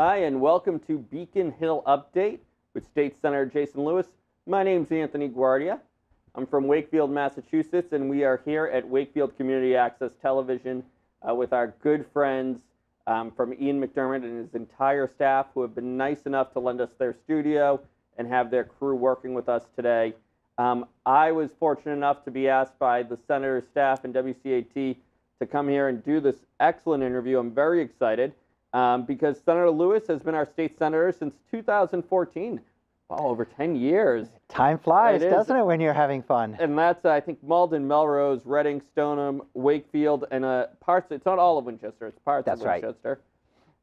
Hi, and welcome to Beacon Hill Update with State Senator Jason Lewis. My name's Anthony Guardia. I'm from Wakefield, Massachusetts, and we are here at Wakefield Community Access Television with our good friends from Ian McDermott and his entire staff who have been nice enough to lend us their studio and have their crew working with us today. I was fortunate enough to be asked by the Senator's staff and WCAT to come here and do this excellent interview. I'm very excited because Senator Lewis has been our state senator since 2014. Wow, over 10 years. Time flies, doesn't it, when you're having fun? And that's, I think, Malden, Melrose, Reading, Stoneham, Wakefield, and parts. It's not all of Winchester. It's parts of Winchester.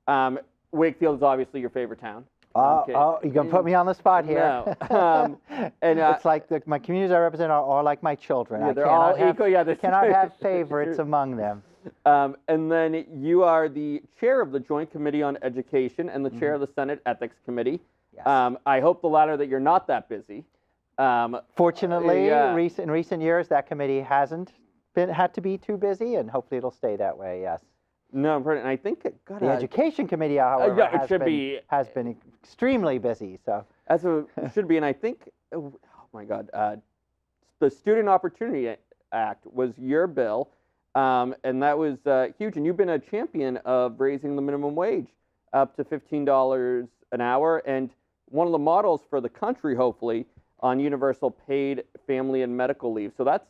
Right. Wakefield is obviously your favorite town. Oh, you're going to put me on the spot here. No. And it's like my communities I represent are like my children. Yeah, they're all equal. Yeah, cannot have favorites among them. And then you are the chair of the Joint Committee on Education and the chair of the Senate Ethics Committee. Yes. I hope the latter that you're not that busy. Fortunately, in recent years, that committee hasn't had to be too busy, and hopefully it'll stay that way, yes. No, and I think the Education Committee, however, has been extremely busy. So as it should be, and I think, oh my God, the Student Opportunity Act was your bill, and that was huge. And you've been a champion of raising the minimum wage up to $15 an hour, and one of the models for the country, hopefully, on universal paid family and medical leave. So that's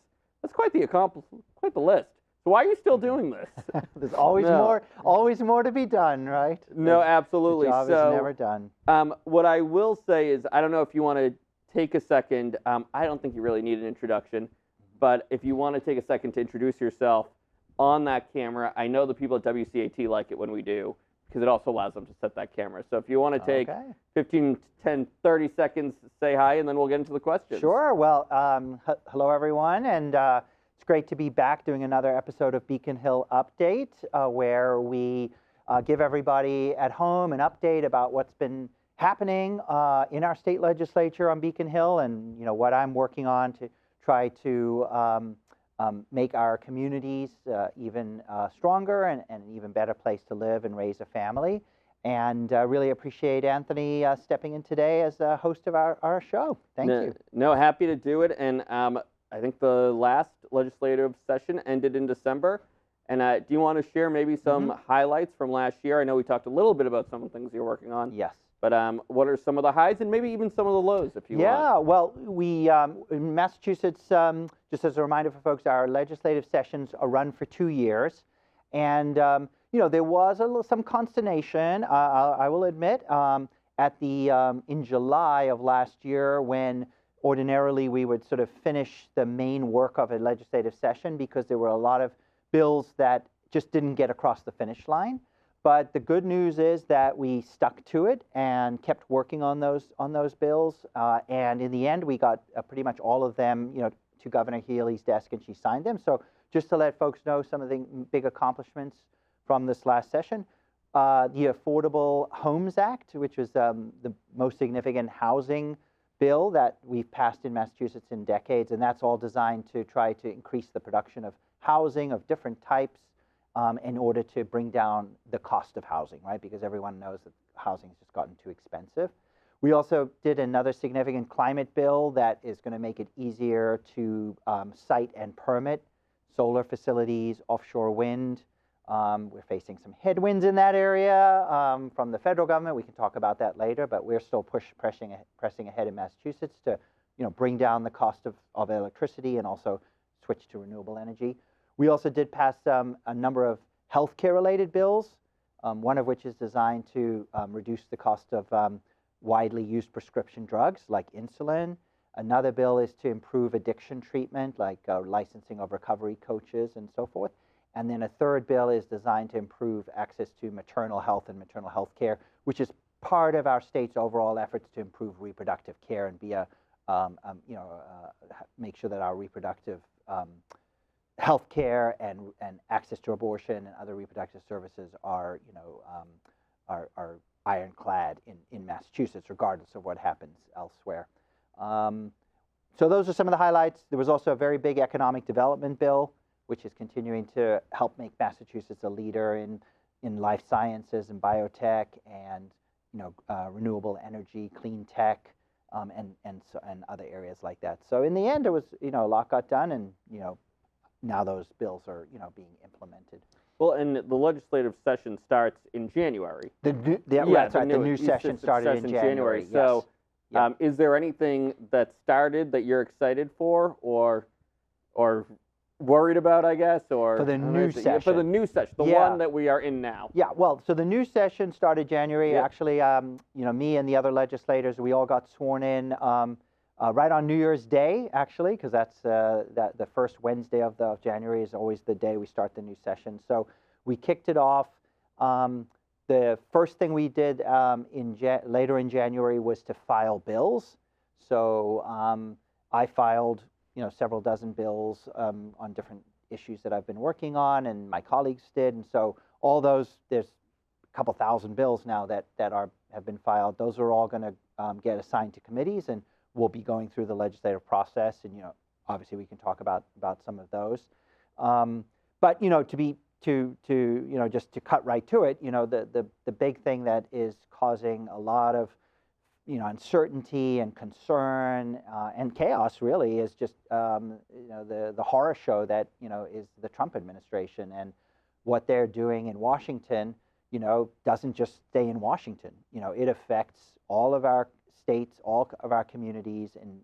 quite the accomplishment, quite the list. So why are you still doing this? There's always more to be done, right? No, absolutely. The job is never done. What I will say is, I don't know if you want to take a second. I don't think you really need an introduction, but if you want to take a second to introduce yourself on that camera, I know the people at WCAT like it when we do, because it also allows them to set that camera. So if you want to take 15, 10, 30 seconds, say hi, and then we'll get into the questions. Sure. Well, hello, everyone, and it's great to be back doing another episode of Beacon Hill Update, where we give everybody at home an update about what's been happening in our state legislature on Beacon Hill, and what I'm working on to try to make our communities even stronger and an even better place to live and raise a family. And really appreciate Anthony stepping in today as a host of our show. Thank you. No, happy to do it. And I think the last legislative session ended in December. And do you want to share maybe some highlights from last year? I know we talked a little bit about some of the things you're working on. Yes. But what are some of the highs and maybe even some of the lows, if you want? Yeah, well, we in Massachusetts, just as a reminder for folks, our legislative sessions are run for 2 years. And, there was some consternation, I will admit, in July of last year, when ordinarily we would sort of finish the main work of a legislative session, because there were a lot of bills that just didn't get across the finish line. But the good news is that we stuck to it and kept working on those bills. And in the end, we got pretty much all of them, to Governor Healy's desk, and she signed them. So just to let folks know some of the big accomplishments from this last session, the Affordable Homes Act, which was the most significant housing bill that we've passed in Massachusetts in decades, and that's all designed to try to increase the production of housing of different types in order to bring down the cost of housing, right? Because everyone knows that housing has just gotten too expensive. We also did another significant climate bill that is going to make it easier to site and permit solar facilities, offshore wind. We're facing some headwinds in that area from the federal government. We can talk about that later, but we're still pressing ahead in Massachusetts to bring down the cost of electricity and also switch to renewable energy. We also did pass a number of healthcare-related bills, one of which is designed to reduce the cost of widely used prescription drugs like insulin. Another bill is to improve addiction treatment, like licensing of recovery coaches and so forth. And then a third bill is designed to improve access to maternal health and maternal health care, which is part of our state's overall efforts to improve reproductive care and be make sure that our reproductive health care and access to abortion and other reproductive services are ironclad in Massachusetts, regardless of what happens elsewhere. So those are some of the highlights. There was also a very big economic development bill, which is continuing to help make Massachusetts a leader in in life sciences and biotech and renewable energy, clean tech, and other areas like that. So in the end, it was a lot got done, and now those bills are being implemented. Well, and the legislative session starts in January. That's right. The new session started in January. Yes. So, is there anything that started that you're excited for, or worried about, I guess, or for the new session? Yeah, for the new session, the one that we are in now. Yeah. Well, so the new session started January. Yep. Actually, me and the other legislators, we all got sworn in right on New Year's Day, actually, because that's the first Wednesday of January is always the day we start the new session. So we kicked it off. The first thing we did later in January was to file bills. So I filed several dozen bills on different issues that I've been working on, and my colleagues did. And so all those, there's a couple thousand bills now that have been filed. Those are all going to get assigned to committees, and we'll be going through the legislative process, and obviously we can talk about some of those. But just to cut right to it, the big thing that is causing a lot of uncertainty and concern and chaos really is just the horror show that is the Trump administration, and what they're doing in Washington doesn't just stay in Washington. It affects all of our states, all of our communities in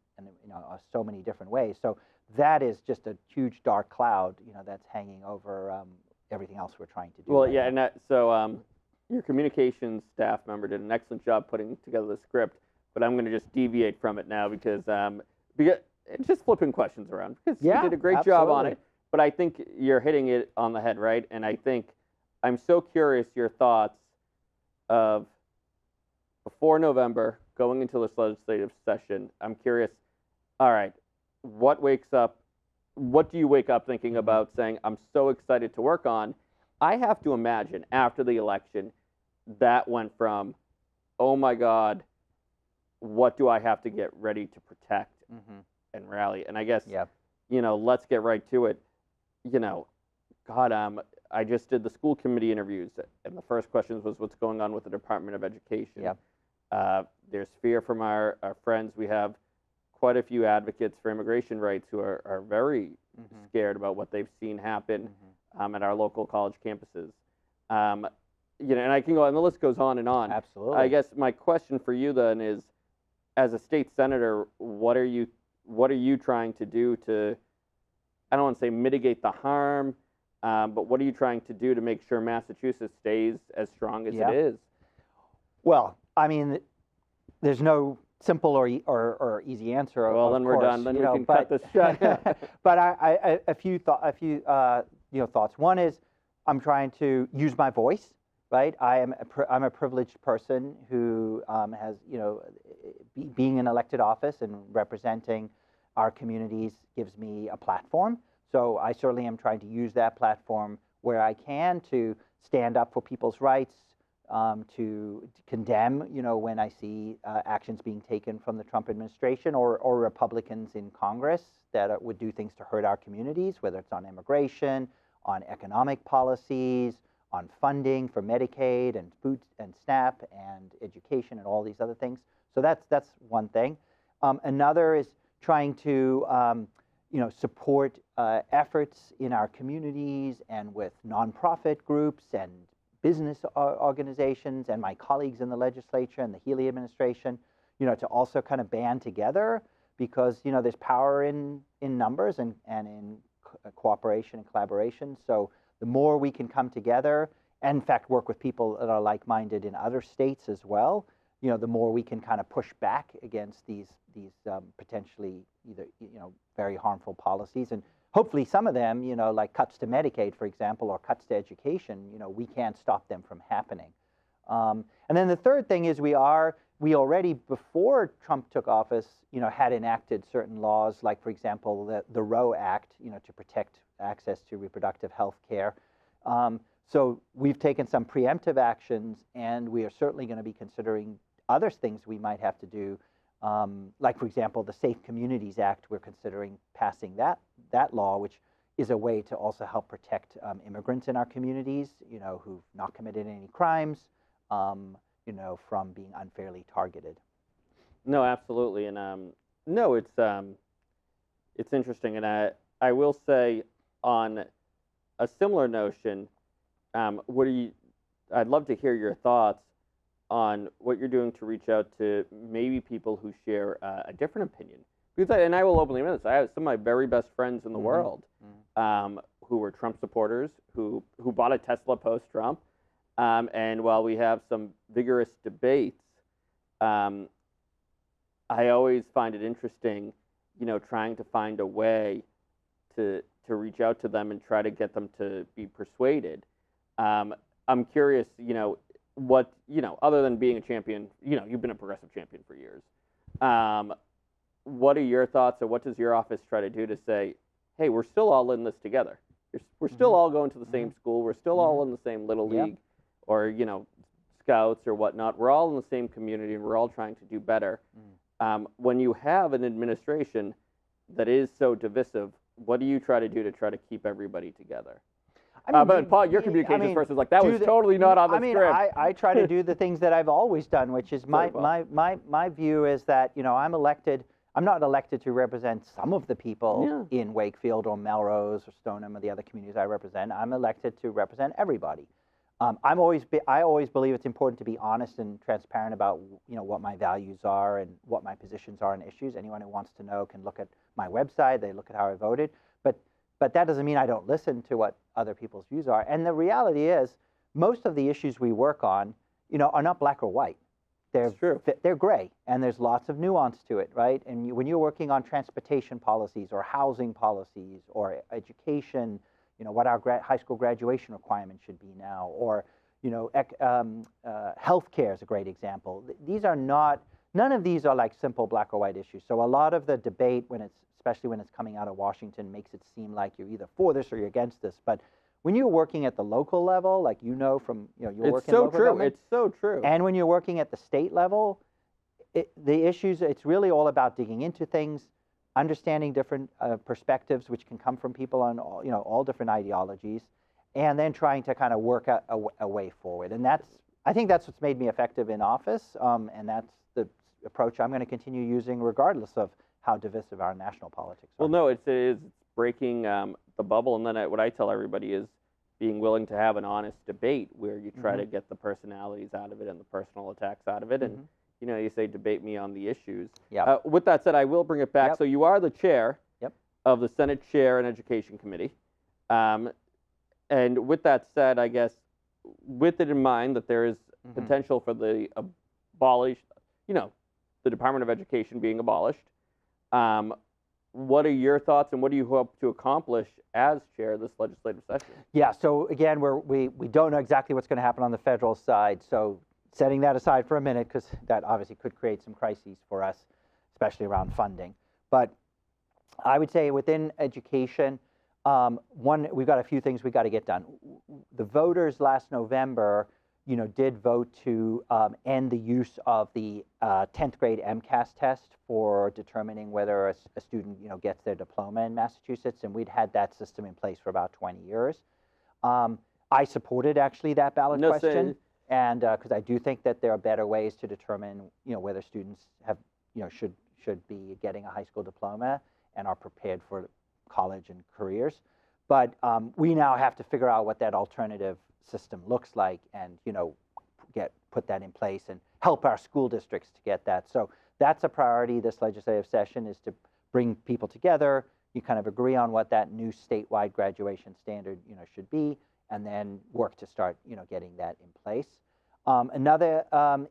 so many different ways. So that is just a huge dark cloud that's hanging over everything else we're trying to do. Well, yeah, and so your communications staff member did an excellent job putting together the script, but I'm going to just deviate from it now because it's just flipping questions around, because you did a great job on it. But I think you're hitting it on the head, right? And I think I'm so curious your thoughts of before November, going into this legislative session. I'm curious, all right, what do you wake up thinking about saying, I'm so excited to work on? I have to imagine after the election, that went from, oh my God, what do I have to get ready to protect and rally? And I guess, let's get right to it. I just did the school committee interviews, and the first question was what's going on with the Department of Education. Yep. There's fear from our friends. We have quite a few advocates for immigration rights who are very scared about what they've seen happen at our local college campuses. And I can go, and the list goes on and on. Absolutely. I guess my question for you then is, as a state senator, what are you trying to do to, I don't want to say mitigate the harm, but what are you trying to do to make sure Massachusetts stays as strong as it is? Well, I mean, there's no simple or easy answer. Well, then we're done. Then we can cut this shut. But a few thoughts. One is I'm trying to use my voice. Right, I'm a privileged person who has being in elected office and representing our communities gives me a platform. So I certainly am trying to use that platform where I can to stand up for people's rights, to condemn, when I see actions being taken from the Trump administration or Republicans in Congress that would do things to hurt our communities, whether it's on immigration, on economic policies, on funding for Medicaid and food and SNAP and education and all these other things. So that's one thing. Another is trying to support efforts in our communities and with nonprofit groups and business organizations and my colleagues in the legislature and the Healy administration, to also kind of band together, because there's power in numbers and in cooperation and collaboration. So the more we can come together and, in fact, work with people that are like-minded in other states as well, the more we can kind of push back against these potentially either very harmful policies, and hopefully some of them, like cuts to Medicaid, for example, or cuts to education, we can't stop them from happening. And then the third thing is we already, before Trump took office, had enacted certain laws, like, for example, the Roe Act, to protect access to reproductive health care. So we've taken some preemptive actions, and we are certainly going to be considering other things we might have to do, like, for example, the Safe Communities Act. We're considering passing that law, which is a way to also help protect immigrants in our communities, who've not committed any crimes, from being unfairly targeted. No, absolutely, and no, it's interesting, and I will say on a similar notion, what do you? I'd love to hear your thoughts on what you're doing to reach out to maybe people who share a different opinion. Because and I will openly admit this, I have some of my very best friends in the world who were Trump supporters, who bought a Tesla post-Trump, and while we have some vigorous debates, I always find it interesting, trying to find a way to reach out to them and try to get them to be persuaded. I'm curious, what, other than being a champion, you've been a progressive champion for years. What are your thoughts, or what does your office try to do to say, hey, we're still all in this together. We're still all going to the same school. We're still all in the same little league or, scouts or whatnot. We're all in the same community and we're all trying to do better. When you have an administration that is so divisive, what do you try to do to try to keep everybody together? But Paul, your communications person is like, that was totally not on the script. I try to do the things that I've always done, which is my view is that, I'm not elected to represent some of the people in Wakefield or Melrose or Stoneham or the other communities I represent. I'm elected to represent everybody. I always believe it's important to be honest and transparent about what my values are and what my positions are on issues. Anyone who wants to know can look at my website. They look at how I voted. But that doesn't mean I don't listen to what other people's views are. And the reality is, most of the issues we work on, are not black or white. They're gray, and there's lots of nuance to it, right? And when you're working on transportation policies or housing policies or education, what our high school graduation requirement should be now, or healthcare is a great example. None of these are like simple black or white issues. So a lot of the debate, especially when it's coming out of Washington, makes it seem like you're either for this or you're against this. But when you're working at the local level, like from your work in local government, it's so true. And when you're working at the state level, the issues, it's really all about digging into things, understanding different perspectives, which can come from people on all different ideologies, and then trying to kind of work a way forward. And I think that's what's made me effective in office, and that's the approach I'm going to continue using regardless of how divisive our national politics are. Well, no, it's breaking the bubble, and then what I tell everybody is being willing to have an honest debate where you try to get the personalities out of it and the personal attacks out of it, and you say debate me on the issues. With that said, I will bring it back. So you are the chair of the Senate Chair and Education Committee, and with that said, I guess with it in mind that there is potential for the the Department of Education being abolished. What are your thoughts, and what do you hope to accomplish as chair of this legislative session? Yeah, so again, we don't know exactly what's going to happen on the federal side. So setting that aside for a minute, because that obviously could create some crises for us, especially around funding. But I would say within education, we've got a few things we've got to get done. The voters last November, did vote to end the use of the 10th grade MCAS test for determining whether a student, gets their diploma in Massachusetts, and we'd had that system in place for about 20 years. I supported actually that ballot question, and because I do think that there are better ways to determine, whether students have, should be getting a high school diploma and are prepared for college and careers. But we now have to figure out what that alternative system looks like, and put that in place and help our school districts to get that. So that's a priority this legislative session, is to bring people together. You kind of agree on what that new statewide graduation standard should be, and then work to start getting that in place. Another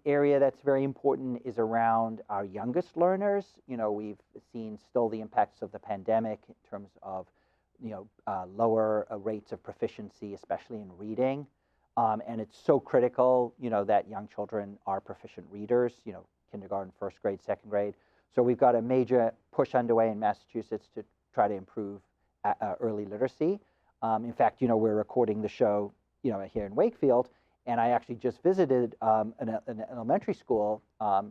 area that's very important is around our youngest learners. We've seen still the impacts of the pandemic in terms of lower rates of proficiency, especially in reading. And it's so critical, that young children are proficient readers, kindergarten, first grade, second grade. So we've got a major push underway in Massachusetts to try to improve early literacy. In fact, we're recording the show, here in Wakefield, and I actually just visited an elementary school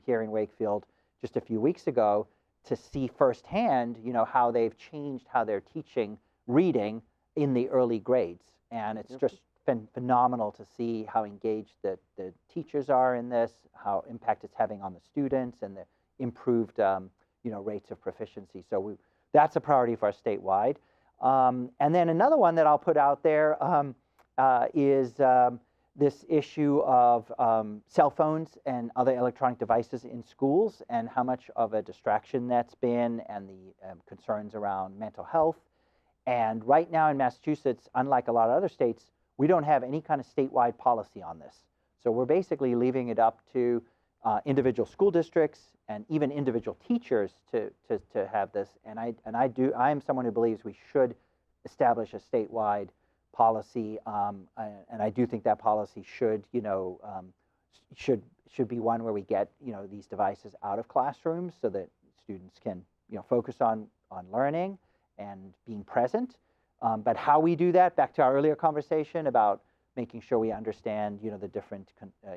here in Wakefield just a few weeks ago to see firsthand, how they've changed how they're teaching reading in the early grades. And it's Yep. just been phenomenal to see how engaged the teachers are in this, how impact it's having on the students, and the improved rates of proficiency. So that's a priority for us statewide. And then another one that I'll put out there is this issue of cell phones and other electronic devices in schools, and how much of a distraction that's been, and the concerns around mental health. And right now in Massachusetts, unlike a lot of other states, we don't have any kind of statewide policy on this. So we're basically leaving it up to individual school districts and even individual teachers to have this. And I am someone who believes we should establish a statewide policy, and I do think that policy should be one where we get these devices out of classrooms so that students can focus on learning and being present. But how we do that, back to our earlier conversation about making sure we understand the different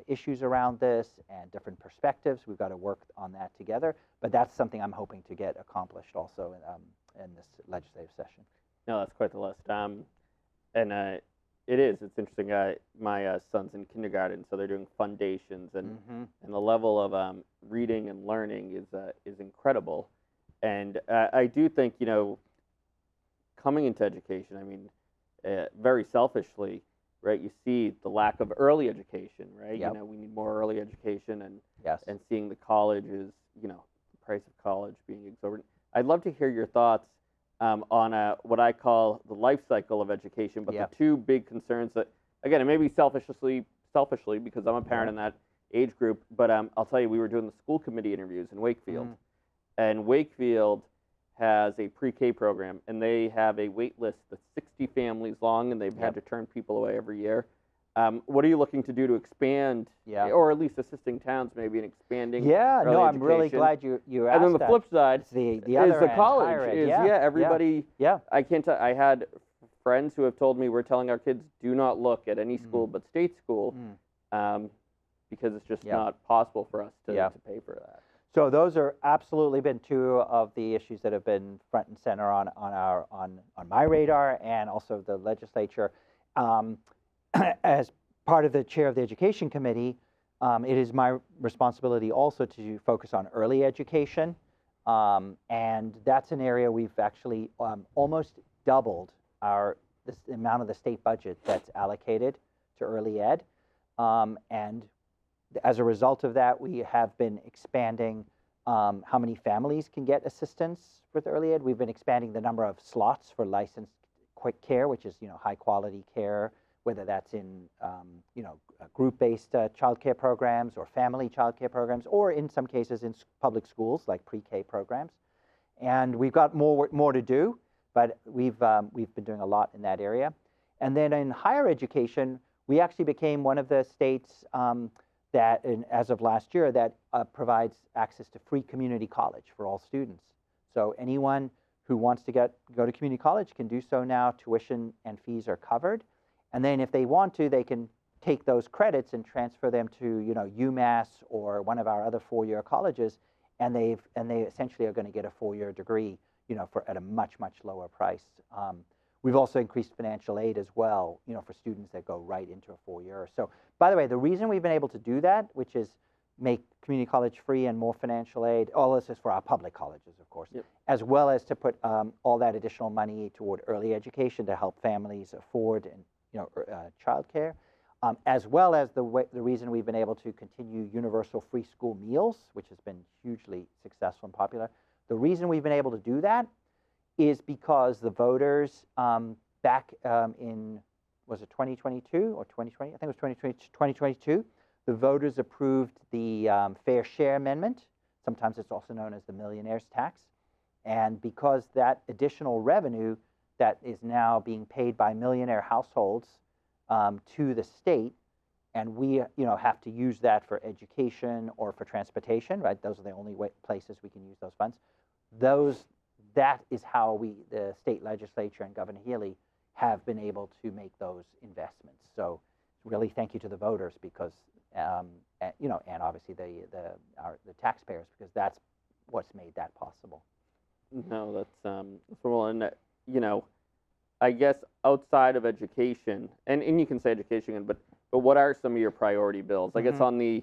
issues around this and different perspectives, we've got to work on that together. But that's something I'm hoping to get accomplished also in this legislative session. No, that's quite the list. And it's interesting. My son's in kindergarten, so they're doing foundations, and the level of reading and learning is incredible. And I do think coming into education, I mean, very selfishly, right? You see the lack of early education, right? Yep. We need more early education, and Yes. and seeing the colleges, the price of college being exorbitant. I'd love to hear your thoughts on what I call the life cycle of education, but Yep. the two big concerns that, again, it may be selfishly because I'm a parent in that age group, but I'll tell you, we were doing the school committee interviews in Wakefield, and Wakefield has a pre-K program, and they have a wait list that's 60 families long, and they've had to turn people away every year. What are you looking to do to expand, or at least assisting towns maybe in expanding Yeah, early no, I'm education? really glad you asked And then the that. flip side It's the is other the end, college. higher ed. Everybody. Yeah. I can't tell. I had friends who have told me we're telling our kids do not look at any school but state school, because it's just not possible for us to pay for that. So those are absolutely been two of the issues that have been front and center on my radar, and also the legislature. As part of the chair of the education committee, it is my responsibility also to focus on early education, and that's an area we've actually almost doubled the amount of the state budget that's allocated to early ed, and as a result of that, we have been expanding how many families can get assistance with early ed. We've been expanding the number of slots for licensed quick care, which is high quality care, whether that's in group-based child care programs or family child care programs, or in some cases in public schools like pre-K programs. And we've got more to do, but we've been doing a lot in that area. And then in higher education, we actually became one of the states as of last year, that provides access to free community college for all students. So anyone who wants to go to community college can do so now. Tuition and fees are covered. And then if they want to, they can take those credits and transfer them to UMass or one of our other four-year colleges, and they essentially are going to get a four-year degree at a much lower price. We've also increased financial aid as well, for students that go right into a four-year. So, by the way, the reason we've been able to do that, which is make community college free and more financial aid, all this is for our public colleges, of course, as well as to put all that additional money toward early education to help families afford childcare, as well as the reason we've been able to continue universal free school meals, which has been hugely successful and popular. The reason we've been able to do that is because the voters back in, was it 2022 or 2020? I think it was 2022. The voters approved the Fair Share Amendment. Sometimes it's also known as the Millionaire's Tax. And because that additional revenue that is now being paid by millionaire households to the state, and we have to use that for education or for transportation, right? Those are the only places we can use those funds. That is how the state legislature and Governor Healy have been able to make those investments. So really thank you to the voters, because, and obviously the taxpayers, because that's what's made that possible. No, that's well, and I guess outside of education, and you can say education, but what are some of your priority bills? I guess on the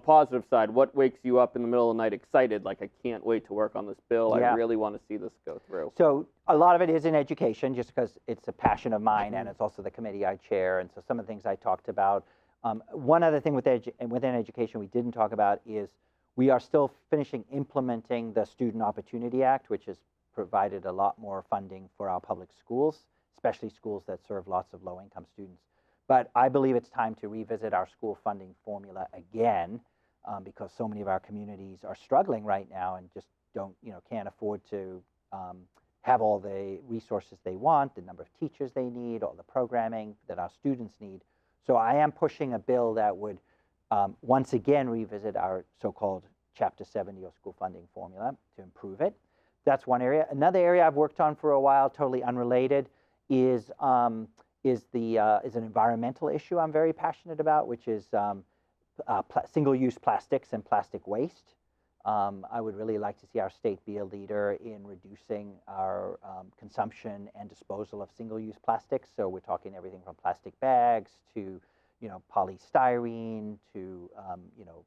positive side, what wakes you up in the middle of the night excited? Like, I can't wait to work on this bill. I really want to see this go through. So a lot of it is in education, just because it's a passion of mine, and it's also the committee I chair. And so some of the things I talked about. One other thing within education we didn't talk about is we are still finishing implementing the Student Opportunity Act, which has provided a lot more funding for our public schools, especially schools that serve lots of low-income students. But I believe it's time to revisit our school funding formula again, because so many of our communities are struggling right now and just can't afford to have all the resources they want, the number of teachers they need, all the programming that our students need. So I am pushing a bill that would once again revisit our so-called Chapter 70 or school funding formula to improve it. That's one area. Another area I've worked on for a while, totally unrelated, is an environmental issue I'm very passionate about, which is single-use plastics and plastic waste. I would really like to see our state be a leader in reducing our consumption and disposal of single-use plastics. So we're talking everything from plastic bags to polystyrene to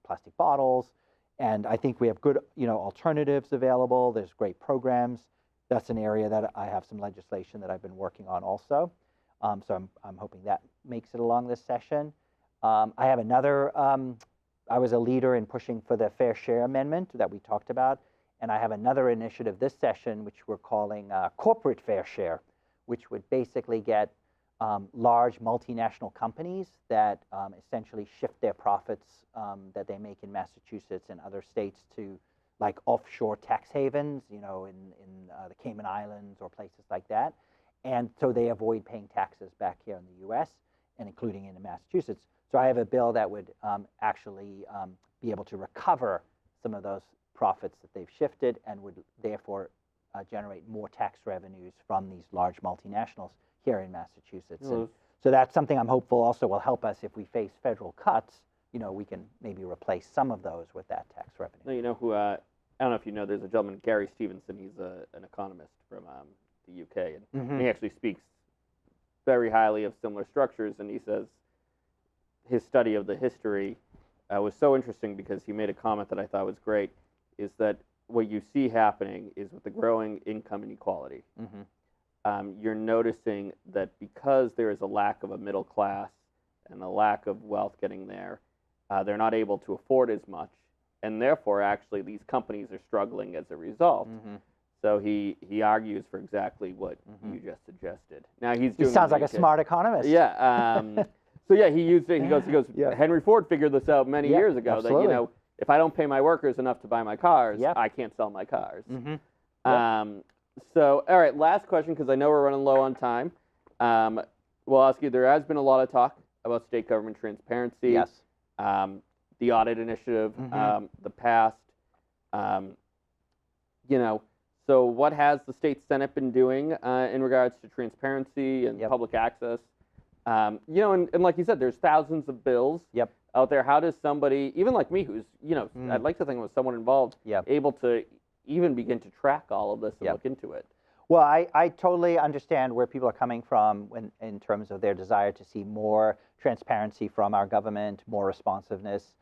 plastic bottles. And I think we have good alternatives available. There's great programs. That's an area that I have some legislation that I've been working on also. So I'm hoping that makes it along this session. I have another, I was a leader in pushing for the Fair Share Amendment that we talked about. And I have another initiative this session, which we're calling Corporate Fair Share, which would basically get large multinational companies that essentially shift their profits that they make in Massachusetts and other states to like offshore tax havens, in the Cayman Islands or places like that. And so they avoid paying taxes back here in the US and including in Massachusetts. So I have a bill that would actually be able to recover some of those profits that they've shifted and would therefore generate more tax revenues from these large multinationals here in Massachusetts. And so that's something I'm hopeful also will help us if we face federal cuts. We can maybe replace some of those with that tax revenue. Now, you know who, I don't know if you know, there's a gentleman, Gary Stevenson. He's an economist from the UK, and he actually speaks very highly of similar structures, and he says his study of the history was so interesting because he made a comment that I thought was great, is that what you see happening is with the growing income inequality, you're noticing that because there is a lack of a middle class and a lack of wealth getting there, they're not able to afford as much, and therefore actually these companies are struggling as a result. So he argues for exactly what you just suggested. Now he sounds like a smart economist. Yeah. So yeah, he used it. He goes. Yeah. Henry Ford figured this out many years ago. Absolutely. That if I don't pay my workers enough to buy my cars, I can't sell my cars. So all right, last question because I know we're running low on time. We'll ask you. There has been a lot of talk about state government transparency. Yes. The audit initiative, the past. So what has the state Senate been doing in regards to transparency and public access? And like you said, there's thousands of bills out there. How does somebody, even like me, who's, I'd like to think with someone involved, able to even begin to track all of this and look into it? Well, I totally understand where people are coming from in terms of their desire to see more transparency from our government, more responsiveness.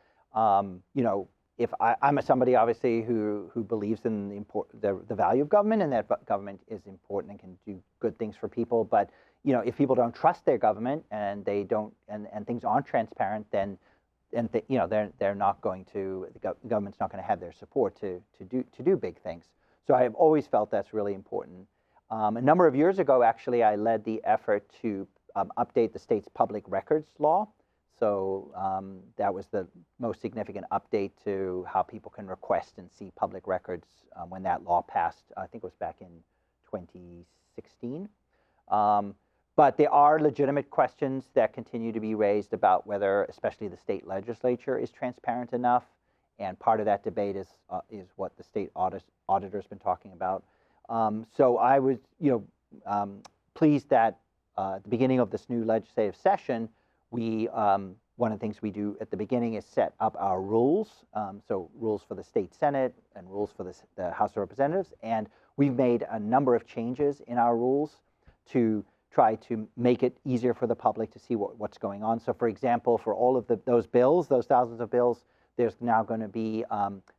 If I'm somebody obviously who believes in the value of government and that government is important and can do good things for people, but if people don't trust their government and they don't and things aren't transparent, then they're not going to, the government's not going to have their support to do big things. So I have always felt that's really important. A number of years ago, actually, I led the effort to update the state's public records law. So that was the most significant update to how people can request and see public records when that law passed. I think it was back in 2016. But there are legitimate questions that continue to be raised about whether, especially the state legislature, is transparent enough. And part of that debate is what the state auditor's been talking about. So I was, pleased that at the beginning of this new legislative session, one of the things we do at the beginning is set up our rules, so rules for the state Senate and rules for the House of Representatives, and we've made a number of changes in our rules to try to make it easier for the public to see what's going on. So, for example, for all of those bills, those thousands of bills, there's now going to be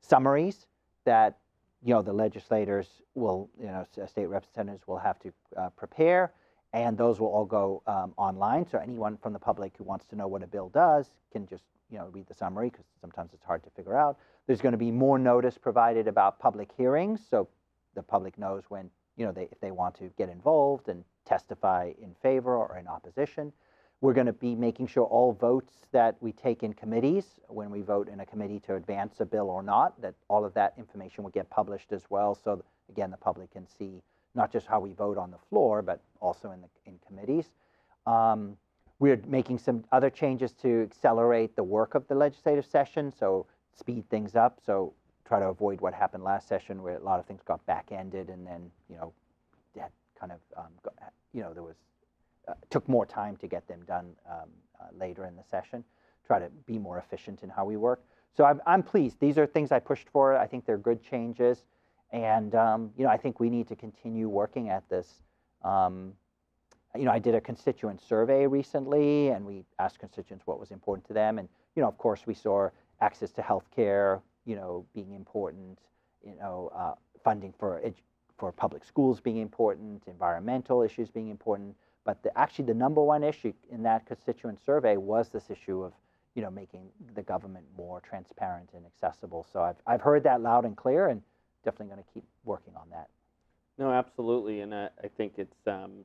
summaries that the legislators will, state representatives will have to prepare, and those will all go online. So anyone from the public who wants to know what a bill does can just read the summary, because sometimes it's hard to figure out. There's going to be more notice provided about public hearings, so the public knows when if they want to get involved and testify in favor or in opposition. We're going to be making sure all votes that we take in committees, when we vote in a committee to advance a bill or not, that all of that information will get published as well. So again, the public can see not just how we vote on the floor, but also in committees. We're making some other changes to accelerate the work of the legislative session, so speed things up. So try to avoid what happened last session, where a lot of things got back-ended, and then that kind of there was took more time to get them done later in the session. Try to be more efficient in how we work. So I'm pleased. These are things I pushed for. I think they're good changes, and I think we need to continue working at this. I did a constituent survey recently, and we asked constituents what was important to them, and of course we saw access to health care being important, funding for public schools being important, environmental issues being important. But actually the number one issue in that constituent survey was this issue of making the government more transparent and accessible. So I've heard that loud and clear, and definitely going to keep working on that. No, absolutely, and I think it's an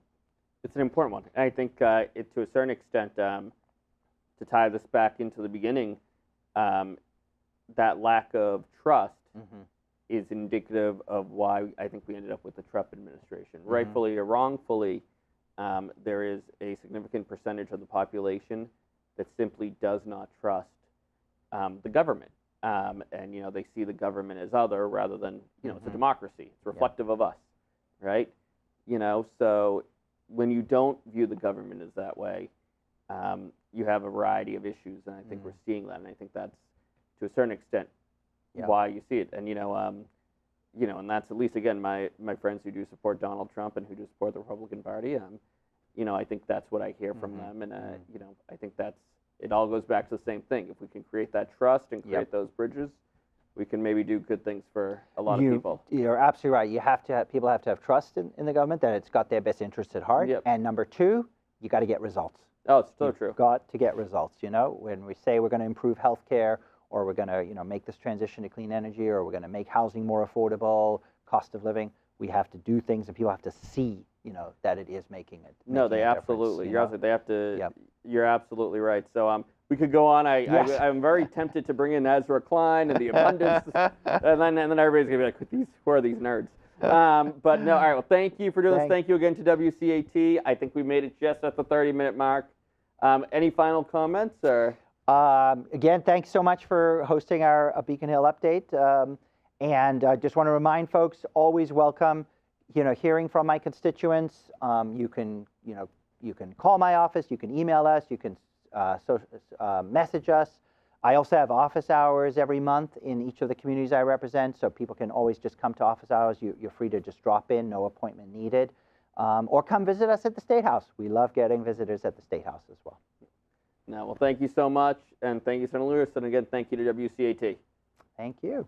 important one. I think to a certain extent, to tie this back into the beginning, that lack of trust is indicative of why I think we ended up with the Trump administration. Rightfully or wrongfully, there is a significant percentage of the population that simply does not trust the government. And, they see the government as other rather than, it's a democracy. It's reflective of us, right? So when you don't view the government as that way, you have a variety of issues, and I think we're seeing that, and I think that's, to a certain extent, why you see it. And, and that's at least, again, my friends who do support Donald Trump and who do support the Republican Party, I think that's what I hear from them. And, I think it all goes back to the same thing. If we can create that trust and create those bridges, we can maybe do good things for a lot of people. You're absolutely right. People have to have trust in the government, that it's got their best interests at heart. And number two, you got to get results. Oh, it's so true. You've got to get results. When we say we're going to improve healthcare, or we're going to make this transition to clean energy, or we're going to make housing more affordable, cost of living, we have to do things, and people have to see that it is making it. No, they absolutely. You're absolutely right. So we could go on. I'm very tempted to bring in Ezra Klein and the abundance, and then everybody's gonna be like, who are these nerds? But no, all right. Well, thank you for doing this. Thank you again to WCAT. I think we made it just at the 30-minute mark. Any final comments or? Again, thanks so much for hosting our Beacon Hill update. And I just want to remind folks, always welcome, hearing from my constituents. You can call my office, you can email us, you can message us. I also have office hours every month in each of the communities I represent, so people can always just come to office hours. You're free to just drop in, no appointment needed. Or come visit us at the State House. We love getting visitors at the State House as well. No, well, thank you so much, and thank you, Senator Lewis, and again, thank you to WCAT. Thank you.